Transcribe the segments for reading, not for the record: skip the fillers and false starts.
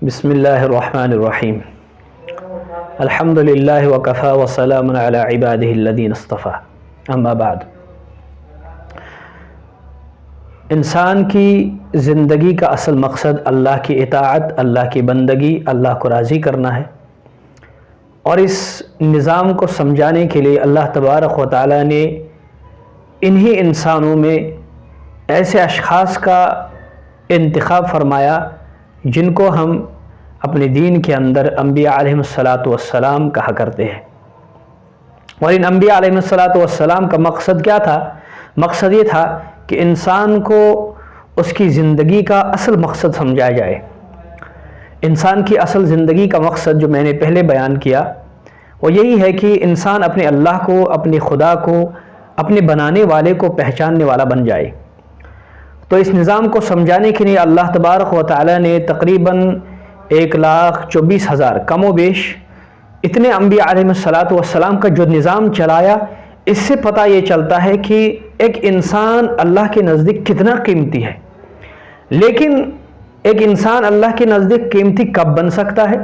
بسم اللہ الرحمن الرحیم الحمد للہ وکفی وسلام علی عبادہ الذین اصطفی اما بعد۔ انسان کی زندگی کا اصل مقصد اللہ کی اطاعت، اللہ کی بندگی، اللہ کو راضی کرنا ہے، اور اس نظام کو سمجھانے کے لیے اللہ تبارک و تعالی نے انہی انسانوں میں ایسے اشخاص کا انتخاب فرمایا جن کو ہم اپنے دین کے اندر انبیاء علیہ السلام کہا کرتے ہیں۔ اور ان انبیاء علیہ السلام کا مقصد کیا تھا؟ مقصد یہ تھا کہ انسان کو اس کی زندگی کا اصل مقصد سمجھایا جائے۔ انسان کی اصل زندگی کا مقصد جو میں نے پہلے بیان کیا وہ یہی ہے کہ انسان اپنے اللہ کو، اپنے خدا کو، اپنے بنانے والے کو پہچاننے والا بن جائے۔ تو اس نظام کو سمجھانے کے لیے اللہ تبارک و تعالی نے تقریباً 1,24,000 کم و بیش اتنے انبیاء علیہ السلام کا جو نظام چلایا، اس سے پتہ یہ چلتا ہے کہ ایک انسان اللہ کے نزدیک کتنا قیمتی ہے۔ لیکن ایک انسان اللہ کے نزدیک قیمتی کب بن سکتا ہے؟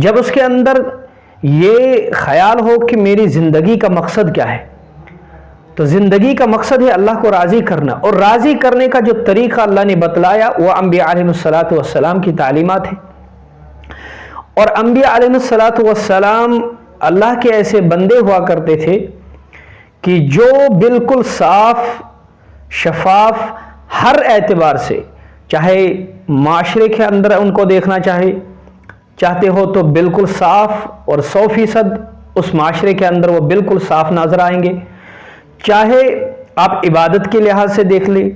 جب اس کے اندر یہ خیال ہو کہ میری زندگی کا مقصد کیا ہے۔ تو زندگی کا مقصد ہے اللہ کو راضی کرنا، اور راضی کرنے کا جو طریقہ اللہ نے بتلایا وہ انبیاء علیہ السلام کی تعلیمات ہے۔ اور انبیاء علیہ السلام اللہ کے ایسے بندے ہوا کرتے تھے کہ جو بالکل صاف شفاف ہر اعتبار سے، چاہے معاشرے کے اندر ان کو دیکھنا چاہتے ہو تو بالکل صاف اور 100% اس معاشرے کے اندر وہ بالکل صاف نظر آئیں گے۔ چاہے آپ عبادت کے لحاظ سے دیکھ لیں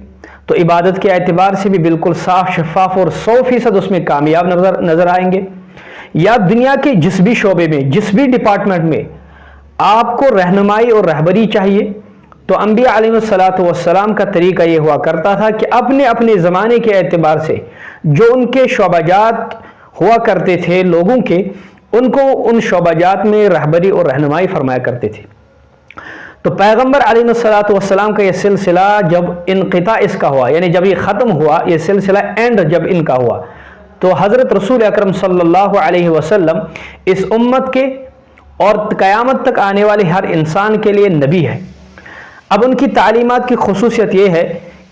تو عبادت کے اعتبار سے بھی بالکل صاف شفاف اور 100% اس میں کامیاب نظر آئیں گے، یا دنیا کے جس بھی شعبے میں، جس بھی ڈپارٹمنٹ میں آپ کو رہنمائی اور رہبری چاہیے تو انبیاء علیہ السلام کا طریقہ یہ ہوا کرتا تھا کہ اپنے زمانے کے اعتبار سے جو ان کے شعبہ جات ہوا کرتے تھے لوگوں کے، ان کو ان شعبہ جات میں رہبری اور رہنمائی فرمایا کرتے تھے۔ تو پیغمبر علیہ السلام کا یہ سلسلہ جب انقطاع اس کا ہوا، یعنی جب یہ ختم ہوا، یہ سلسلہ اینڈ جب ان کا ہوا، تو حضرت رسول اکرم صلی اللہ علیہ وسلم اس امت کے اور قیامت تک آنے والے ہر انسان کے لیے نبی ہے۔ اب ان کی تعلیمات کی خصوصیت یہ ہے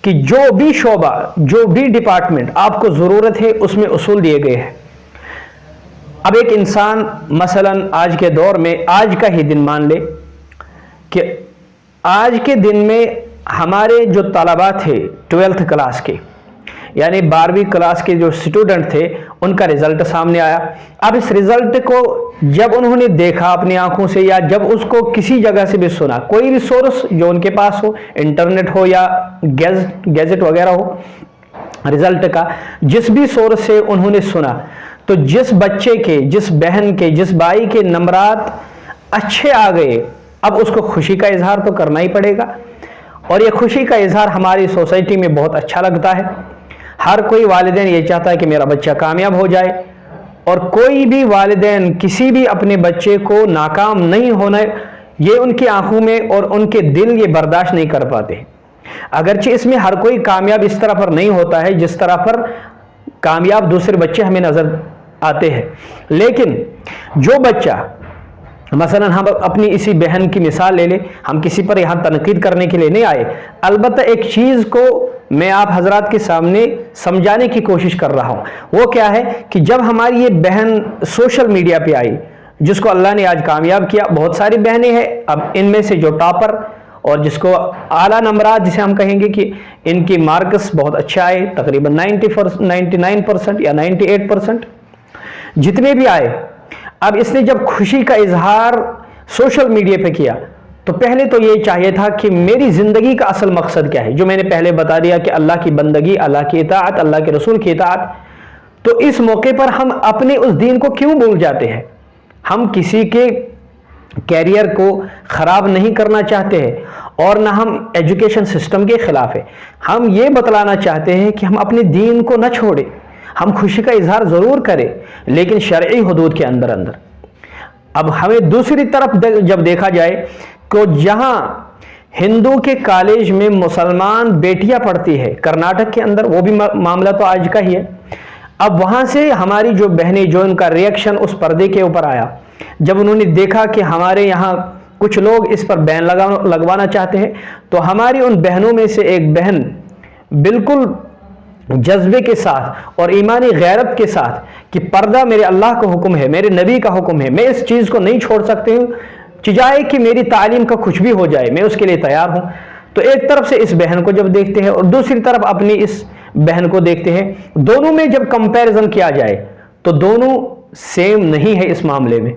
کہ جو بھی شعبہ، جو بھی ڈپارٹمنٹ آپ کو ضرورت ہے اس میں اصول دیے گئے ہیں۔ اب ایک انسان مثلا آج کے دور میں، آج کا ہی دن مان لے کہ آج کے دن میں ہمارے جو طلباء تھے 12th کلاس کے، یعنی 12ویں کلاس کے جو اسٹوڈنٹ تھے، ان کا رزلٹ سامنے آیا۔ اب اس رزلٹ کو جب انہوں نے دیکھا اپنی آنکھوں سے، یا جب اس کو کسی جگہ سے بھی سنا، کوئی بھی سورس جو ان کے پاس ہو، انٹرنیٹ ہو یا گیزٹ وغیرہ ہو، رزلٹ کا جس بھی سورس سے انہوں نے سنا، تو جس بچے کے، جس بہن کے، جس بھائی کے نمبرات اچھے آ گئے، اب اس کو خوشی کا اظہار تو کرنا ہی پڑے گا، اور یہ خوشی کا اظہار ہماری سوسائٹی میں بہت اچھا لگتا ہے۔ ہر کوئی والدین یہ چاہتا ہے کہ میرا بچہ کامیاب ہو جائے، اور کوئی بھی والدین کسی بھی اپنے بچے کو ناکام نہیں ہونا، یہ ان کی آنکھوں میں اور ان کے دل یہ برداشت نہیں کر پاتے۔ اگرچہ اس میں ہر کوئی کامیاب اس طرح پر نہیں ہوتا ہے جس طرح پر کامیاب دوسرے بچے ہمیں نظر آتے ہیں، لیکن جو بچہ، مثلا ہم اپنی اسی بہن کی مثال لے لیں، ہم کسی پر یہاں تنقید کرنے کے لیے نہیں آئے، البتہ ایک چیز کو میں آپ حضرات کے سامنے سمجھانے کی کوشش کر رہا ہوں۔ وہ کیا ہے کہ جب ہماری یہ بہن سوشل میڈیا پہ آئی، جس کو اللہ نے آج کامیاب کیا، بہت ساری بہنیں ہیں، اب ان میں سے جو ٹاپر اور جس کو اعلیٰ نمبرات جسے ہم کہیں گے کہ ان کی مارکس بہت اچھا آئے، تقریباً 99% یا 98%، جتنے بھی آئے، اب اس نے جب خوشی کا اظہار سوشل میڈیا پہ کیا تو پہلے تو یہ چاہیے تھا کہ میری زندگی کا اصل مقصد کیا ہے، جو میں نے پہلے بتا دیا کہ اللہ کی بندگی، اللہ کی اطاعت، اللہ کے رسول کی اطاعت۔ تو اس موقع پر ہم اپنے اس دین کو کیوں بھول جاتے ہیں؟ ہم کسی کے کیریئر کو خراب نہیں کرنا چاہتے ہیں، اور نہ ہم ایجوکیشن سسٹم کے خلاف ہے۔ ہم یہ بتلانا چاہتے ہیں کہ ہم اپنے دین کو نہ چھوڑیں، ہم خوشی کا اظہار ضرور کریں لیکن شرعی حدود کے اندر۔ اب ہمیں دوسری طرف جب دیکھا جائے کہ جہاں ہندو کے کالج میں مسلمان بیٹیاں پڑھتی ہے، کرناٹک کے اندر، وہ بھی معاملہ تو آج کا ہی ہے، اب وہاں سے ہماری جو بہنیں، جو ان کا ریئیکشن اس پردے کے اوپر آیا، جب انہوں نے دیکھا کہ ہمارے یہاں کچھ لوگ اس پر بین لگوانا چاہتے ہیں، تو ہماری ان بہنوں میں سے ایک بہن بالکل جذبے کے ساتھ اور ایمانی غیرت کے ساتھ کہ پردہ میرے اللہ کا حکم ہے، میرے نبی کا حکم ہے، میں اس چیز کو نہیں چھوڑ سکتی ہوں، چاہے کہ میری تعلیم کا کچھ بھی ہو جائے، میں اس کے لیے تیار ہوں۔ تو ایک طرف سے اس بہن کو جب دیکھتے ہیں اور دوسری طرف اپنی اس بہن کو دیکھتے ہیں، دونوں میں جب کمپیریزن کیا جائے تو دونوں سیم نہیں ہے۔ اس معاملے میں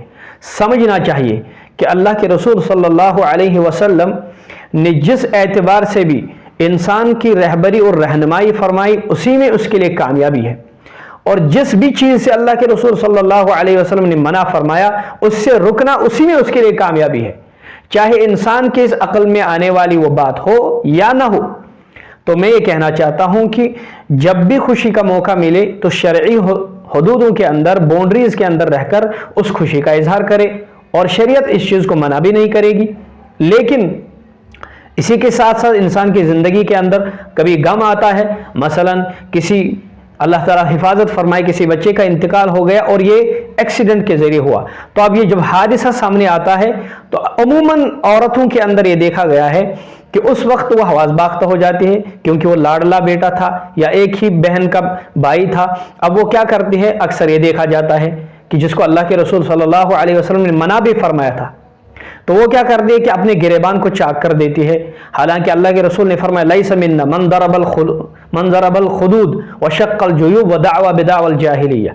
سمجھنا چاہیے کہ اللہ کے رسول صلی اللہ علیہ وسلم نے جس اعتبار سے بھی انسان کی رہبری اور رہنمائی فرمائی، اسی میں اس کے لیے کامیابی ہے، اور جس بھی چیز سے اللہ کے رسول صلی اللہ علیہ وسلم نے منع فرمایا، اس سے رکنا اسی میں اس کے لیے کامیابی ہے، چاہے انسان کے اس عقل میں آنے والی وہ بات ہو یا نہ ہو۔ تو میں یہ کہنا چاہتا ہوں کہ جب بھی خوشی کا موقع ملے تو شرعی حدودوں کے اندر، باؤنڈریز کے اندر رہ کر اس خوشی کا اظہار کرے، اور شریعت اس چیز کو منع بھی نہیں کرے گی۔ لیکن اسی کے ساتھ ساتھ انسان کی زندگی کے اندر کبھی غم آتا ہے، مثلا کسی، اللہ تعالیٰ حفاظت فرمائے، کسی بچے کا انتقال ہو گیا اور یہ ایکسیڈنٹ کے ذریعے ہوا، تو اب یہ جب حادثہ سامنے آتا ہے تو عموماً عورتوں کے اندر یہ دیکھا گیا ہے کہ اس وقت وہ حواس باختہ ہو جاتی ہے، کیونکہ وہ لاڈلا بیٹا تھا یا ایک ہی بہن کا بھائی تھا۔ اب وہ کیا کرتی ہے، اکثر یہ دیکھا جاتا ہے کہ جس کو اللہ کے رسول صلی اللہ علیہ وسلم نے منع بھی فرمایا تھا، تو وہ کیا کرتی ہے کہ اپنے گریبان کو چاک کر دیتی ہے، حالانکہ اللہ کے رسول نے فرمایا لیس منا من ضرب الخدود وشق الجیوب ودعوا بدعوى الجاہلیہ،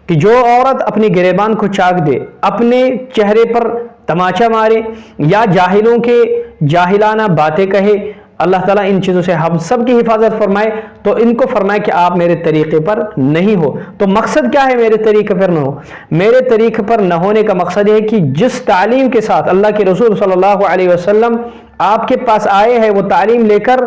کہ جو عورت اپنی گریبان کو چاک دے، اپنے چہرے پر تماچا مارے یا جاہلوں کے جاہلانہ باتیں کہے، اللہ تعالیٰ ان چیزوں سے ہم سب کی حفاظت فرمائے، تو ان کو فرمائے کہ آپ میرے طریقے پر نہیں ہو۔ تو مقصد کیا ہے میرے طریقے پر نہ ہو؟ میرے طریقے پر نہ ہونے کا مقصد ہے کہ جس تعلیم کے ساتھ اللہ کے رسول صلی اللہ علیہ وسلم آپ کے پاس آئے ہیں، وہ تعلیم لے کر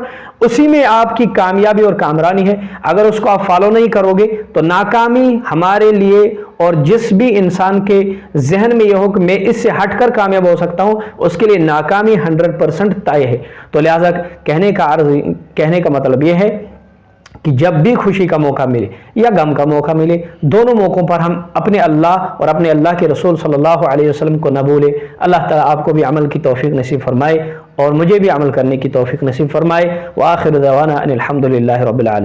اسی میں آپ کی کامیابی اور کامرانی ہے۔ اگر اس کو آپ فالو نہیں کرو گے تو ناکامی ہمارے لیے، اور جس بھی انسان کے ذہن میں یہ ہو کہ میں اس سے ہٹ کر کامیاب ہو سکتا ہوں، اس کے لیے ناکامی 100% طے ہے۔ تو لہٰذا کہنے کا مطلب یہ ہے کہ جب بھی خوشی کا موقع ملے یا غم کا موقع ملے، دونوں موقعوں پر ہم اپنے اللہ اور اپنے اللہ کے رسول صلی اللہ علیہ وسلم کو نہ بھولے۔ اللہ تعالیٰ آپ کو بھی عمل کی توفیق نصیب فرمائے اور مجھے بھی عمل کرنے کی توفیق نصیب فرمائے۔ وآخر دعوانا ان الحمد للہ رب العالمین۔